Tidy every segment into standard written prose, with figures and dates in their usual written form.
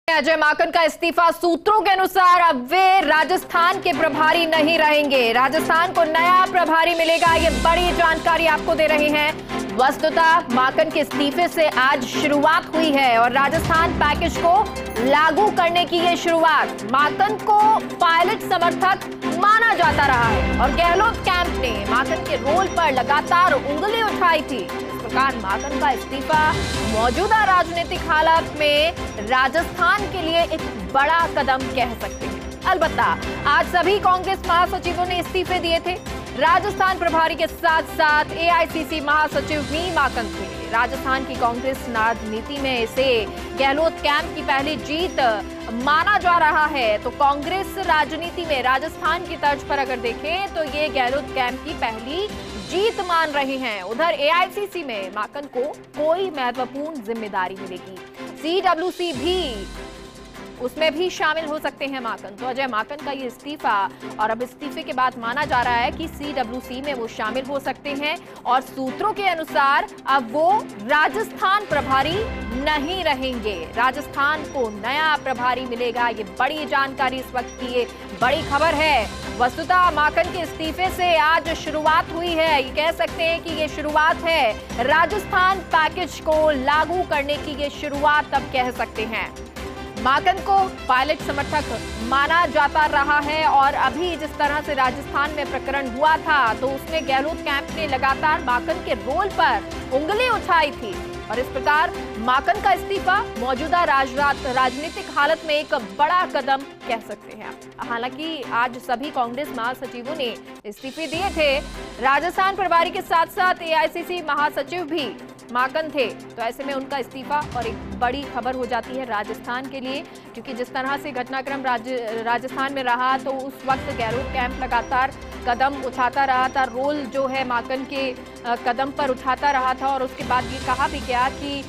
अजय माकन का इस्तीफा, सूत्रों के अनुसार अब वे राजस्थान के प्रभारी नहीं रहेंगे। राजस्थान को नया प्रभारी मिलेगा, ये बड़ी जानकारी आपको दे रहे हैं। वस्तुतः माकन के इस्तीफे से आज शुरुआत हुई है और राजस्थान पैकेज को लागू करने की ये शुरुआत। माकन को पायलट समर्थक माना जाता रहा है और गहलोत कैंप ने माकन के रोल पर लगातार उंगली उठाई थी। इस प्रकार माकन का इस्तीफा मौजूदा राजनीतिक हालात में राजस्थान के लिए एक बड़ा कदम कह सकते हैं। अलबत्ता आज सभी कांग्रेस महासचिवों ने इस्तीफे दिए थे। राजस्थान प्रभारी के साथ साथ एआईसीसी महासचिव भी माकन थे। राजस्थान की कांग्रेस राजनीति में इसे गहलोत कैंप की पहली जीत माना जा रहा है। तो कांग्रेस राजनीति में राजस्थान की तर्ज पर अगर देखें तो ये गहलोत कैंप की पहली जीत मान रहे हैं। उधर एआईसीसी में माकन को कोई महत्वपूर्ण जिम्मेदारी मिलेगी। सीडब्ल्यूसी भी, उसमें भी शामिल हो सकते हैं माकन। तो अजय माकन का ये इस्तीफा और अब इस्तीफे के बाद माना जा रहा है कि सीडब्ल्यूसी में वो शामिल हो सकते हैं और सूत्रों के अनुसार अब वो राजस्थान प्रभारी नहीं रहेंगे। राजस्थान को नया प्रभारी मिलेगा, ये बड़ी जानकारी इस वक्त की ये बड़ी खबर है। वस्तुतः माकन के इस्तीफे से आज शुरुआत हुई है। ये कह सकते हैं कि ये शुरुआत है, राजस्थान पैकेज को लागू करने की ये शुरुआत अब कह सकते हैं। माकन को पायलट समर्थक माना जाता रहा है और अभी जिस तरह से राजस्थान में प्रकरण हुआ था तो उसमें गहलोत कैंप ने लगातार माकन के रोल पर उंगली उठाई थी और इस प्रकार माकन का इस्तीफा मौजूदा राजनीतिक हालत में एक बड़ा कदम कह सकते हैं। हालांकि आज सभी कांग्रेस महासचिवों ने इस्तीफे दिए थे। राजस्थान प्रभारी के साथ साथ एआईसीसी महासचिव भी माकन थे, तो ऐसे में उनका इस्तीफा और एक बड़ी खबर हो जाती है राजस्थान के लिए, क्योंकि जिस तरह से घटनाक्रम राजस्थान में रहा तो उस वक्त गहलोत कैंप लगातार कदम उठाता रहा था, रोल जो है माकन के कदम पर उठाता रहा था और उसके बाद ये कहा भी गया कि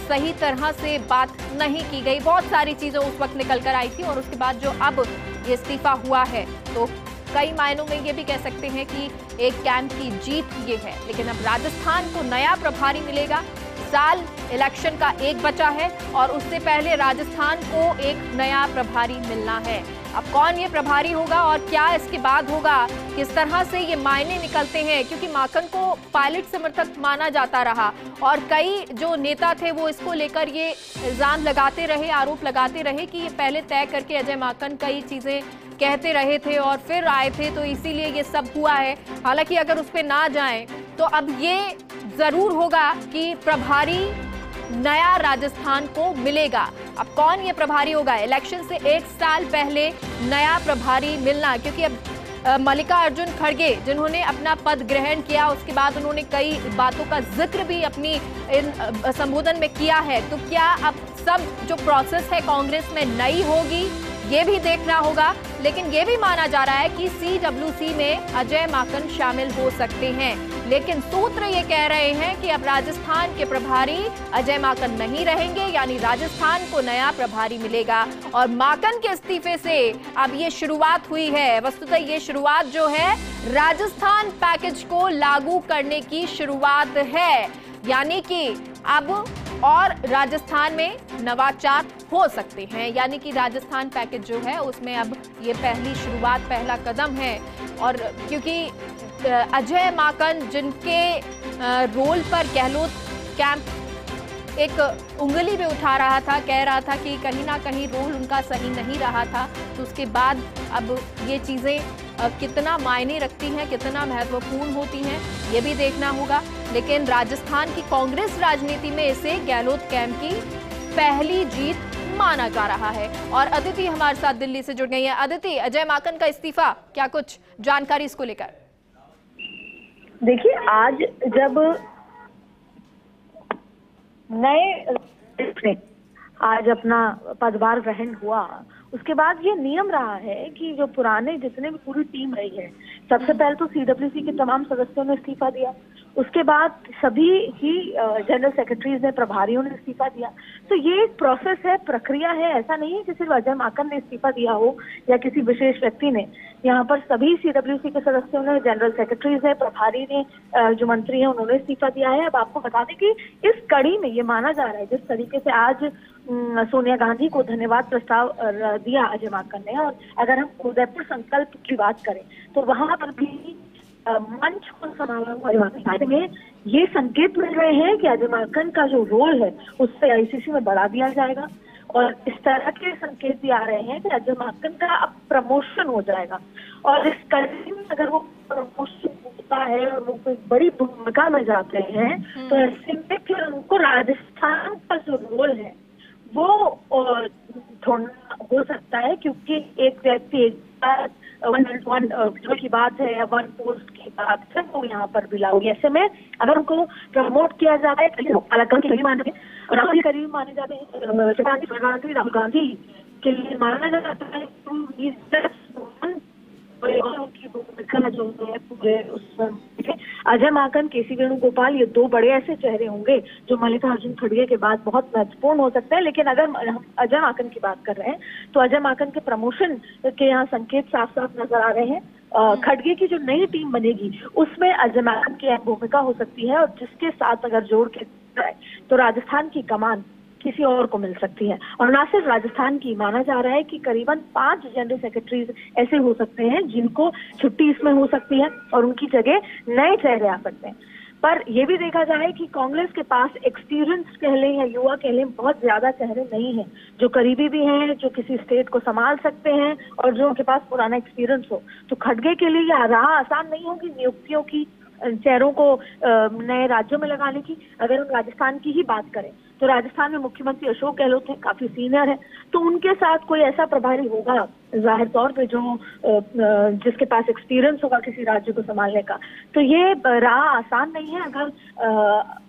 सही तरह से बात नहीं की गई। बहुत सारी चीजें उस वक्त निकल कर आई थी और उसके बाद जो अब ये इस्तीफा हुआ है तो कई मायनों में ये भी कह सकते हैं कि एक कैंप की जीत ये है। लेकिन अब राजस्थान को नया प्रभारी मिलेगा। साल इलेक्शन का एक बचा है और उससे पहले राजस्थान को एक नया प्रभारी मिलना है। अब कौन ये प्रभारी होगा और क्या इसके बाद होगा, किस तरह से ये मायने निकलते हैं, क्योंकि माकन को पायलट समर्थक माना जाता रहा और कई जो नेता थे वो इसको लेकर ये इल्जाम लगाते रहे, आरोप लगाते रहे कि ये पहले तय करके अजय माकन कई चीजें कहते रहे थे और फिर आए थे तो इसीलिए ये सब हुआ है। हालांकि अगर उस पर ना जाएं तो अब ये जरूर होगा कि प्रभारी नया राजस्थान को मिलेगा। अब कौन ये प्रभारी होगा, इलेक्शन से एक साल पहले नया प्रभारी मिलना, क्योंकि अब मल्लिकार्जुन खड़गे जिन्होंने अपना पद ग्रहण किया उसके बाद उन्होंने कई बातों का जिक्र भी अपनी संबोधन में किया है। तो क्या अब सब जो प्रोसेस है कांग्रेस में नई होगी, ये भी देखना होगा। लेकिन ये भी माना जा रहा है कि सीडब्ल्यूसी में अजय माकन शामिल हो सकते हैं। लेकिन सूत्र ये कह रहे हैं कि अब राजस्थान के प्रभारी अजय माकन नहीं रहेंगे, यानी राजस्थान को नया प्रभारी मिलेगा और माकन के इस्तीफे से अब ये शुरुआत हुई है। वस्तुतः ये शुरुआत जो है राजस्थान पैकेज को लागू करने की शुरुआत है, यानी कि अब और राजस्थान में नवाचार हो सकते हैं, यानी कि राजस्थान पैकेज जो है उसमें अब ये पहली शुरुआत, पहला कदम है। और क्योंकि अजय माकन जिनके रोल पर गहलोत कैंप एक उंगली भी उठा रहा था, कह रहा था कि कहीं ना कहीं रोल उनका सही नहीं रहा था, तो उसके बाद अब ये चीज़ें कितना मायने रखती हैं, कितना महत्वपूर्ण होती हैं, ये भी देखना होगा। लेकिन राजस्थान की कांग्रेस राजनीति में इसे गहलोत कैंप की पहली जीत माना जा रहा है। और अदिति हमारे साथ दिल्ली से जुड़ गई है। अदिति, अजय माकन का इस्तीफा, क्या कुछ जानकारी इसको लेकर? देखिए, आज जब नए आज अपना पदभार ग्रहण हुआ उसके बाद ये नियम रहा है कि जो पुराने जितने भी पूरी टीम रही है, सबसे पहले तो सीडब्ल्यूसी के तमाम सदस्यों ने इस्तीफा दिया। उसके बाद सभी ही जनरल सेक्रेटरीज ने, प्रभारियों ने इस्तीफा दिया। तो ये एक प्रोसेस है, प्रक्रिया है, ऐसा नहीं है कि सिर्फ अजय माकन ने इस्तीफा दिया हो या किसी विशेष व्यक्ति ने। यहाँ पर सभी सीडब्ल्यूसी के सदस्यों ने, जनरल सेक्रेटरीज है, प्रभारी ने, जो मंत्री हैं उन्होंने इस्तीफा दिया है। अब आपको बता दें कि इस कड़ी में ये माना जा रहा है, जिस तरीके से आज सोनिया गांधी को धन्यवाद प्रस्ताव दिया अजय माकन ने, और अगर हम उदयपुर संकल्प की बात करें तो वहां पर भी मंच को संभाला हुआ अजय माकन में ये संकेत मिल रहे हैं कि अजय माकन का जो रोल है उससे आईसीसी में बढ़ा दिया जाएगा, और इस तरह के संकेत भी आ रहे हैं कि अजय माकन का अब प्रमोशन हो जाएगा। और इस कड़ी में अगर वो प्रमोशन होता है और वो कोई बड़ी भूमिका में जाते हैं तो ऐसे में फिर उनको राजस्थान का जो रोल है वो थोड़ा हो सकता है, क्योंकि एक व्यक्ति एक बार वन की बात है या वन पोस्ट की बात है वो यहाँ पर भी लागू। ऐसे में अगर उनको प्रमोट किया जाता है, करीब माने जाते हैं, राहुल गांधी के लिए माना जाता है जो है पूरे अजय माकन, केसी वेणुगोपाल, ये दो बड़े ऐसे चेहरे होंगे जो मल्लिकार्जुन खड़गे के बाद बहुत महत्वपूर्ण हो सकते हैं। लेकिन अगर हम अजय माकन की बात कर रहे हैं तो अजय माकन के प्रमोशन के यहाँ संकेत साफ साफ नजर आ रहे हैं। खड़गे की जो नई टीम बनेगी उसमें अजय माकन की अहम भूमिका हो सकती है, और जिसके साथ अगर जोड़ के तो राजस्थान की कमान किसी और को मिल सकती है। और न सिर्फ राजस्थान की, माना जा रहा है कि करीबन 5 जनरल सेक्रेटरीज ऐसे हो सकते हैं जिनको छुट्टी इसमें हो सकती है और उनकी जगह नए चेहरे आ सकते हैं। पर यह भी देखा जाए कि कांग्रेस के पास एक्सपीरियंस कह लें या युवा कह लें, बहुत ज्यादा चेहरे नहीं हैं जो करीबी भी हैं, जो किसी स्टेट को संभाल सकते हैं और जो उनके पास पुराना एक्सपीरियंस हो। तो खड़गे के लिए यह राह आसान नहीं होगी नियुक्तियों की, चेहरों को नए राज्यों में लगाने की। अगर हम राजस्थान की ही बात करें तो राजस्थान में मुख्यमंत्री अशोक गहलोत हैं, काफी सीनियर है, तो उनके साथ कोई ऐसा प्रभारी होगा जाहिर तौर पे जो जिसके पास एक्सपीरियंस होगा किसी राज्य को संभालने का। तो ये राह आसान नहीं है। अगर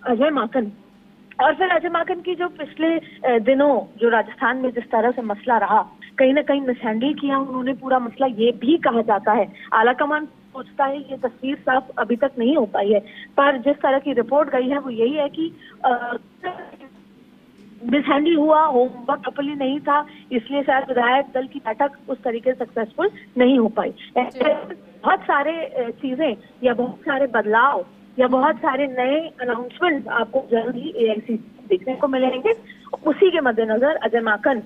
अजय माकन, और फिर अजय माकन की जो पिछले दिनों जो राजस्थान में जिस तरह से मसला रहा, कहीं ना कहीं मिसहैंडल किया उन्होंने पूरा मसला, ये भी कहा जाता है। आलाकमान सोचता है ये तस्वीर साफ अभी तक नहीं हो पाई है, पर जिस तरह की रिपोर्ट गई है वो यही है कि मिसहैंडल हुआ, होमवर्क प्रॉपर्ली नहीं था, इसलिए शायद विधायक दल की बैठक उस तरीके से सक्सेसफुल नहीं हो पाई। बहुत सारे चीजें या बहुत सारे बदलाव या बहुत सारे नए अनाउंसमेंट आपको जल्द ही एआईसीसी देखने को मिलेंगे। उसी के मद्देनजर अजय माकन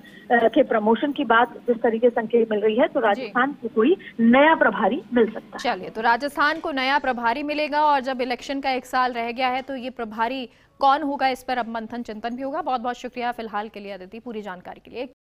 के प्रमोशन की बात जिस तरीके से संकेत मिल रही है तो राजस्थान को कोई नया प्रभारी मिल सकता है। चलिए, तो राजस्थान को नया प्रभारी मिलेगा, और जब इलेक्शन का 1 साल रह गया है तो ये प्रभारी कौन होगा इस पर अब मंथन चिंतन भी होगा। बहुत बहुत शुक्रिया फिलहाल के लिए अदिति, पूरी जानकारी के लिए।